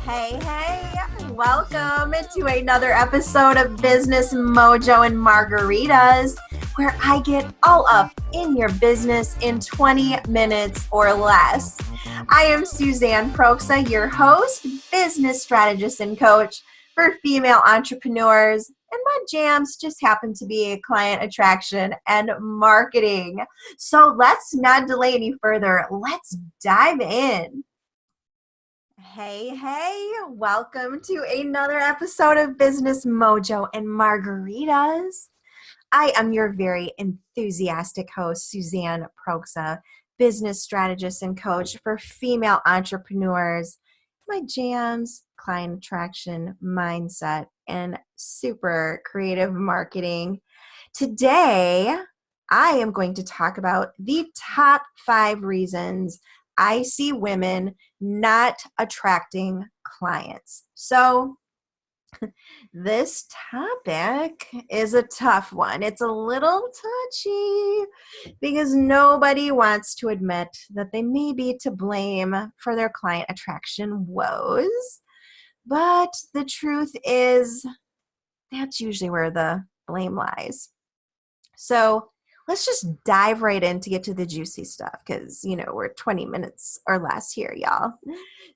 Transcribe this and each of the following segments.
Hey, welcome to another episode of Business Mojo and Margaritas, where I get all up in your business in 20 minutes or less. I am Suzanne Proksa, your host, business strategist and coach for female entrepreneurs, and my jams just happen to be client attraction and marketing. So let's not delay any further. Let's dive in. Hey, welcome to another episode of Business Mojo and Margaritas. I am your very enthusiastic host, Suzanne Proksa, business strategist and coach for female entrepreneurs. My jams, client attraction, mindset, and super creative marketing. Today, I am going to talk about the top 5 reasons I see women not attracting clients. So this topic is a tough one. It's a little touchy because nobody wants to admit that they may be to blame for their client attraction woes. But the truth is that's usually where the blame lies. So let's just dive right in to get to the juicy stuff because, we're 20 minutes or less here, y'all.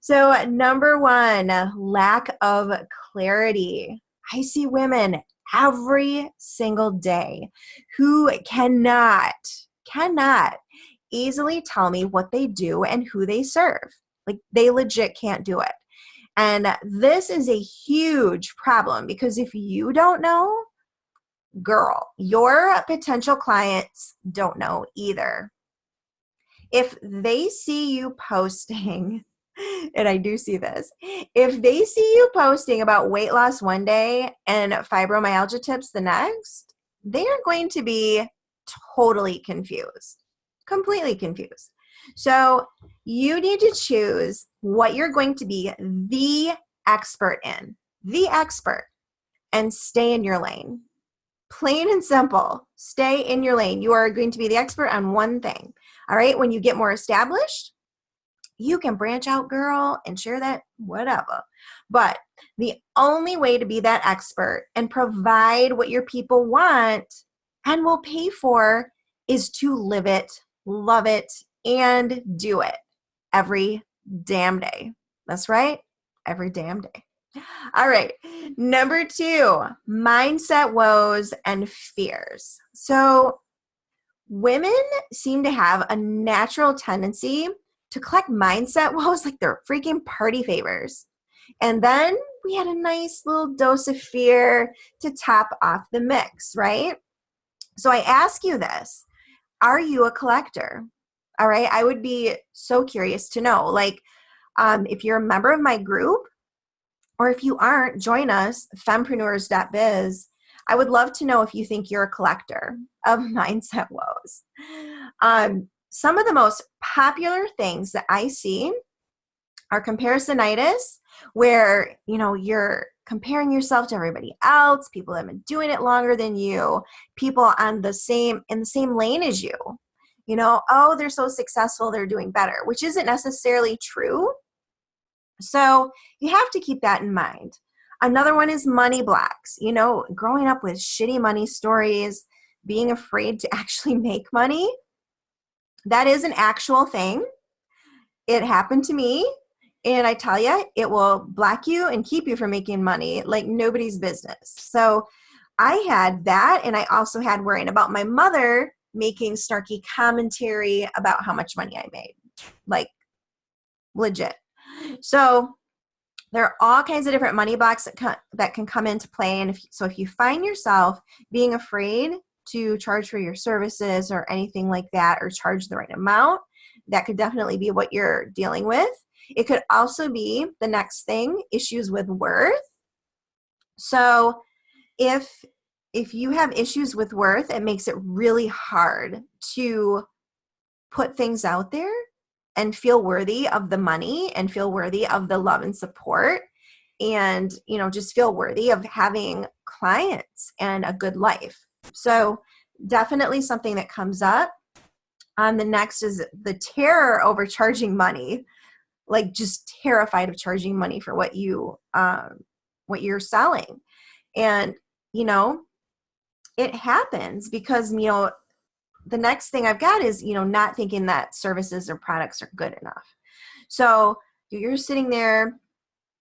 So number 1, lack of clarity. I see women every single day who cannot easily tell me what they do and who they serve. Like they legit can't do it. And this is a huge problem because if you don't know, girl, your potential clients don't know either. If they see you posting, and I do see this, if they see you posting about weight loss one day and fibromyalgia tips the next, they are going to be totally confused, completely confused. So you need to choose what you're going to be the expert in, and stay in your lane. Plain and simple, stay in your lane. You are going to be the expert on one thing. All right. When you get more established, you can branch out, girl, and share that whatever. But the only way to be that expert and provide what your people want and will pay for is to live it, love it, and do it every damn day. That's right. Every damn day. All right. Number 2, mindset woes and fears. So women seem to have a natural tendency to collect mindset woes like they're freaking party favors. And then we had a nice little dose of fear to top off the mix, right? So I ask you this, are you a collector? All right. I would be so curious to know, if you're a member of my group, or if you aren't, join us, fempreneurs.biz. I would love to know if you think you're a collector of mindset woes. Some of the most popular things that I see are comparisonitis, where, you're comparing yourself to everybody else, people that have been doing it longer than you, people in the same lane as you. Oh, they're so successful, they're doing better, which isn't necessarily true. So you have to keep that in mind. Another one is money blocks. Growing up with shitty money stories, being afraid to actually make money. That is an actual thing. It happened to me. And I tell you, it will block you and keep you from making money like nobody's business. So I had that. And I also had worrying about my mother making snarky commentary about how much money I made. Like legit. So there are all kinds of different money blocks that can come into play. And if you find yourself being afraid to charge for your services or anything like that, or charge the right amount, that could definitely be what you're dealing with. It could also be the next thing, issues with worth. So if you have issues with worth, it makes it really hard to put things out there and feel worthy of the money and feel worthy of the love and support and, just feel worthy of having clients and a good life. So definitely something that comes up. The next is the terror over charging money. like just terrified of charging money for what you're selling. And, it happens because, the next thing I've got is, not thinking that services or products are good enough. So you're sitting there,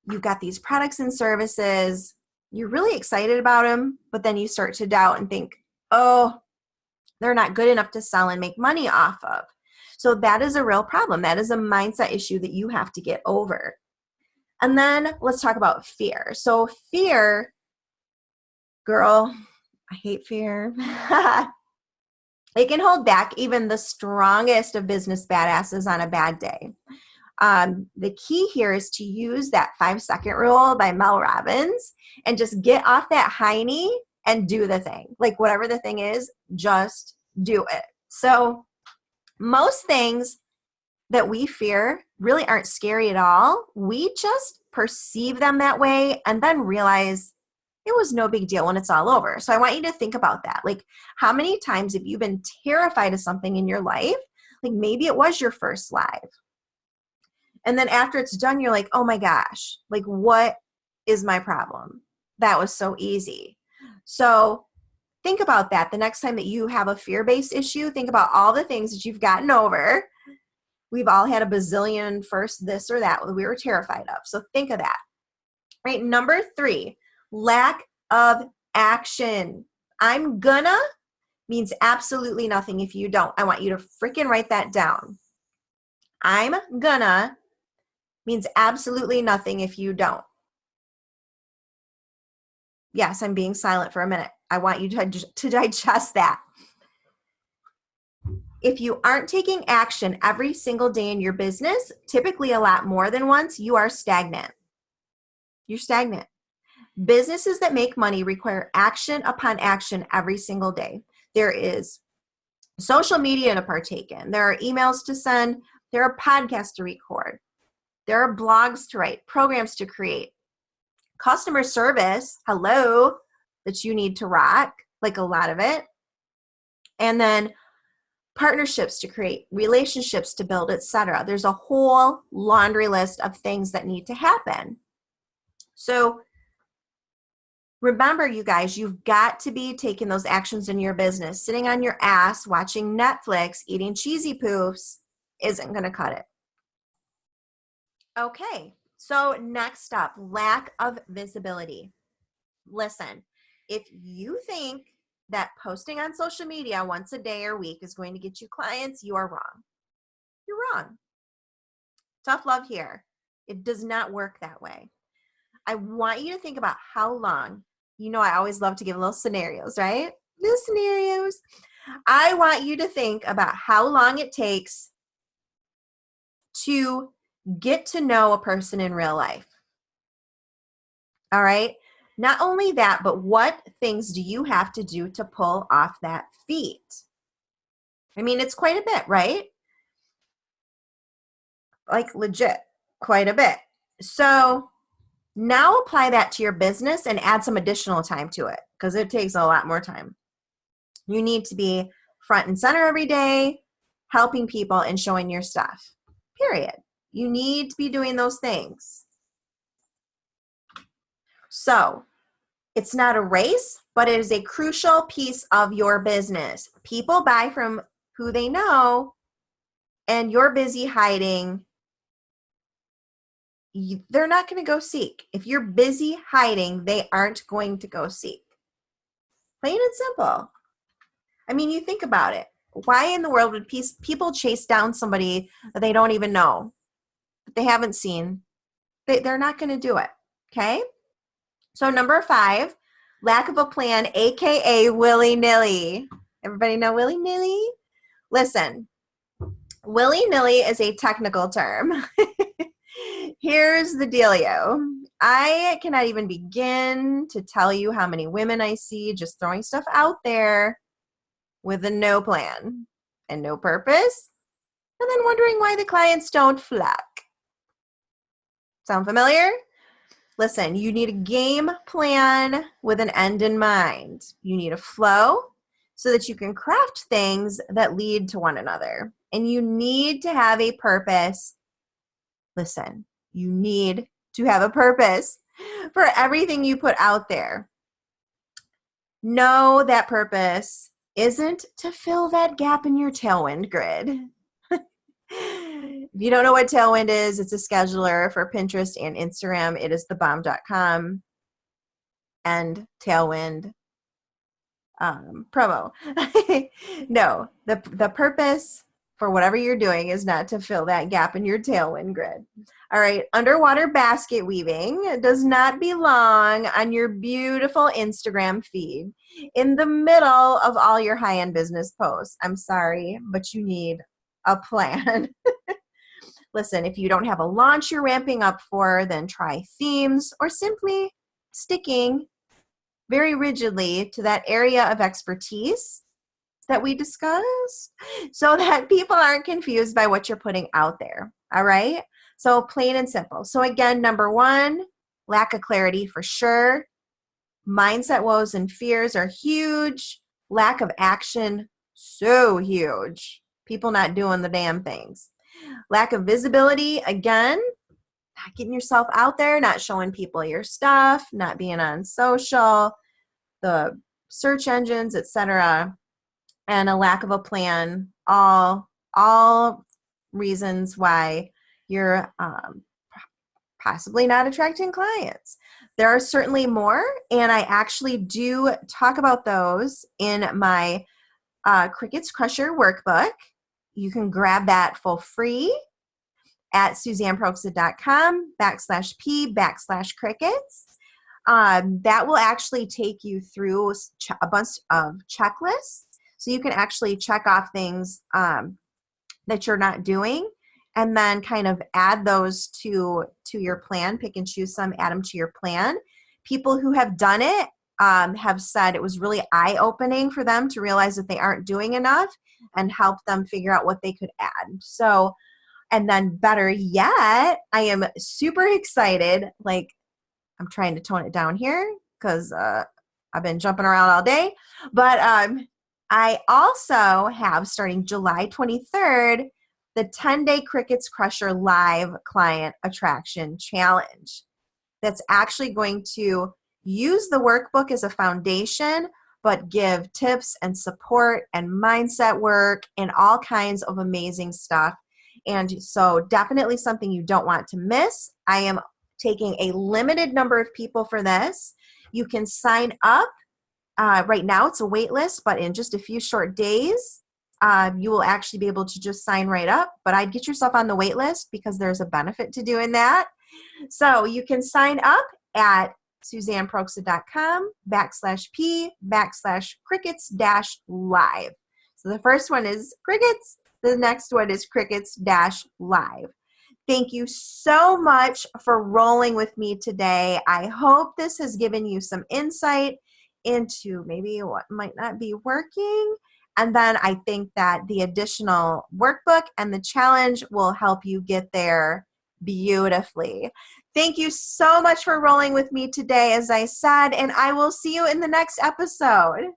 you've got these products and services, you're really excited about them, but then you start to doubt and think, oh, they're not good enough to sell and make money off of. So that is a real problem. That is a mindset issue that you have to get over. And then let's talk about fear. So fear, girl, I hate fear. It can hold back even the strongest of business badasses on a bad day. The key here is to use that 5-second rule by Mel Robbins and just get off that hiney and do the thing. Like whatever the thing is, just do it. So most things that we fear really aren't scary at all. We just perceive them that way and then realize it was no big deal when it's all over. So I want you to think about that. Like, how many times have you been terrified of something in your life? Like maybe it was your first live. And then after it's done, you're like, oh my gosh, like what is my problem? That was so easy. So think about that. The next time that you have a fear-based issue, think about all the things that you've gotten over. We've all had a bazillion first this or that we were terrified of. So think of that. Right. Number 3, lack of action. I'm gonna means absolutely nothing if you don't. I want you to freaking write that down. I'm gonna means absolutely nothing if you don't. Yes, I'm being silent for a minute. I want you to digest that. If you aren't taking action every single day in your business, typically a lot more than once, you are stagnant. You're stagnant. Businesses that make money require action upon action every single day. There is social media to partake in. There are emails to send. There are podcasts to record. There are blogs to write, programs to create, customer service, hello, that you need to rock, like a lot of it. And then partnerships to create, relationships to build, etc. There's a whole laundry list of things that need to happen. So remember, you guys, you've got to be taking those actions in your business. Sitting on your ass, watching Netflix, eating cheesy poofs isn't going to cut it. Okay, so next up, lack of visibility. Listen, if you think that posting on social media once a day or week is going to get you clients, you are wrong. You're wrong. Tough love here. It does not work that way. I want you to think about how long. I always love to give little scenarios, right? Little scenarios. I want you to think about how long it takes to get to know a person in real life. All right? Not only that, but what things do you have to do to pull off that feat? I mean, it's quite a bit, right? Like legit, quite a bit. So now apply that to your business and add some additional time to it because it takes a lot more time. You need to be front and center every day, helping people and showing your stuff, period. You need to be doing those things. So it's not a race, but it is a crucial piece of your business. People buy from who they know, and you're busy hiding. They're not going to go seek. If you're busy hiding, they aren't going to go seek. Plain and simple. I mean, you think about it. Why in the world would people chase down somebody that they don't even know, that they haven't seen? They're not going to do it, okay? So number 5, lack of a plan, AKA willy-nilly. Everybody know willy-nilly? Listen, willy-nilly is a technical term. Here's the dealio. I cannot even begin to tell you how many women I see just throwing stuff out there with a no plan and no purpose, and then wondering why the clients don't flock. Sound familiar? Listen, you need a game plan with an end in mind. You need a flow so that you can craft things that lead to one another. And you need to have a purpose Listen, you need to have a purpose for everything you put out there. Know that purpose isn't to fill that gap in your Tailwind grid. If you don't know what Tailwind is, it's a scheduler for Pinterest and Instagram. It is thebomb.com and Tailwind promo. No, the purpose for whatever you're doing is not to fill that gap in your Tailwind grid. All right, underwater basket weaving does not belong on your beautiful Instagram feed in the middle of all your high-end business posts. I'm sorry, but you need a plan. Listen, if you don't have a launch you're ramping up for, then try themes or simply sticking very rigidly to that area of expertise that we discussed so that people aren't confused by what you're putting out there. All right? So plain and simple. So again, number one, lack of clarity for sure. Mindset woes and fears are huge. Lack of action, so huge. People not doing the damn things. Lack of visibility, again, not getting yourself out there, not showing people your stuff, not being on social, the search engines, etc., and a lack of a plan, all reasons why you're possibly not attracting clients. There are certainly more, and I actually do talk about those in my Crickets Crusher workbook. You can grab that for free at suzanneproksa.com/p/crickets. That will actually take you through a bunch of checklists. So you can actually check off things that you're not doing and then kind of add those to your plan, pick and choose some, add them to your plan. People who have done it have said it was really eye-opening for them to realize that they aren't doing enough and help them figure out what they could add. So, and then better yet, I am super excited. Like, I'm trying to tone it down here because I've been jumping around all day. But I also have, starting July 23rd, the 10-day Crickets Crusher Live Client Attraction Challenge. That's actually going to use the workbook as a foundation, but give tips and support and mindset work and all kinds of amazing stuff. And so definitely something you don't want to miss. I am taking a limited number of people for this. You can sign up. Right now it's a wait list, but in just a few short days, you will actually be able to just sign right up. But I'd get yourself on the wait list because there's a benefit to doing that. So you can sign up at suzanneproksa.com/p/crickets-live. So the first one is crickets. The next one is crickets-live. Thank you so much for rolling with me today. I hope this has given you some insight into maybe what might not be working. And then I think that the additional workbook and the challenge will help you get there beautifully. Thank you so much for rolling with me today, as I said, and I will see you in the next episode.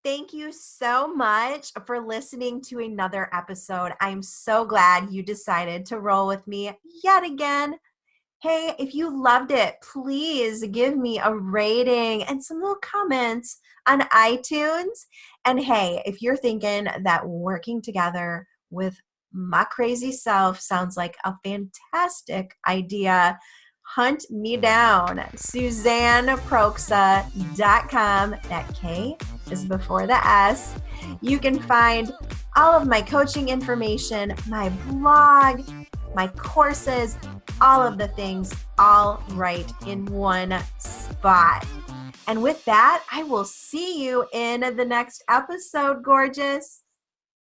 Thank you so much for listening to another episode. I'm so glad you decided to roll with me yet again. Hey, if you loved it, please give me a rating and some little comments on iTunes. And hey, if you're thinking that working together with my crazy self sounds like a fantastic idea, hunt me down, SuzanneProksa.com. That K is before the S. You can find all of my coaching information, my blog, my courses, all of the things, all right in one spot. And with that, I will see you in the next episode, gorgeous.